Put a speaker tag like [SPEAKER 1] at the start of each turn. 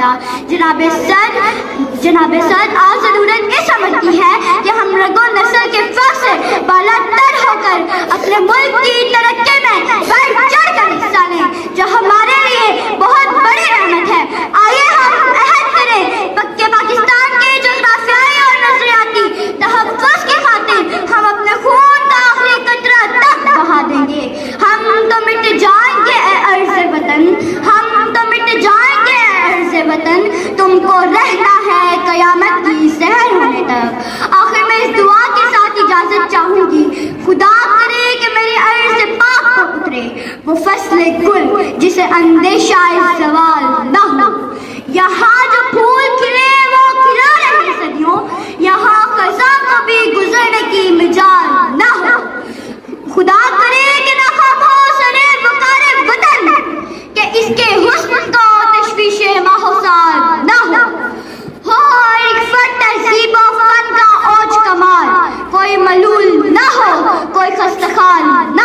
[SPEAKER 1] ہمارا جناب صد آج ضرورت یہ سمجھتی ہے کہ ہم رگو نسل کے فخر سے بالا تر ہو کر اپنے ملک کی ترقی میں بڑھ چڑھ کر حصہ لیں جو ہمارے لیے بہت بڑی رحمت ہے۔ آئیے ہم عہد کریں پکے پاکستان کے جغرافیائی اور نظریاتی تحفظ کی خاطر ہم اپنے خون کا آخری قطرہ تک بہا دیں گے۔ ہم تو مٹ جائیں گے اے عرض وطن، ہم تو مٹ جائیں گے اے عرض وطن، تم کو رہنا ہے قیامت کی سحر ہونے تک۔ آخر میں اس دعا کے ساتھ اجازت چاہوں گی، خدا کرے کہ میری عرض پاک کو اترے وہ فصل گل جسے اندیشہ زوال نہ ہو۔ یہاں جو پھول کھلے وہ کھلا رہے صدیوں، یہاں خزاں کو بھی گزرنے کی مجال نہ ہو۔ خدا کرے کہ نہ خاموش رہے وقار وطن، کہ اس کے حسن کو تشویش ماحوسار نہ ہو۔ عرفت تہذیب و فن کا اوج کمال، کوئی ملول نہ ہو، کوئی خستخال نہ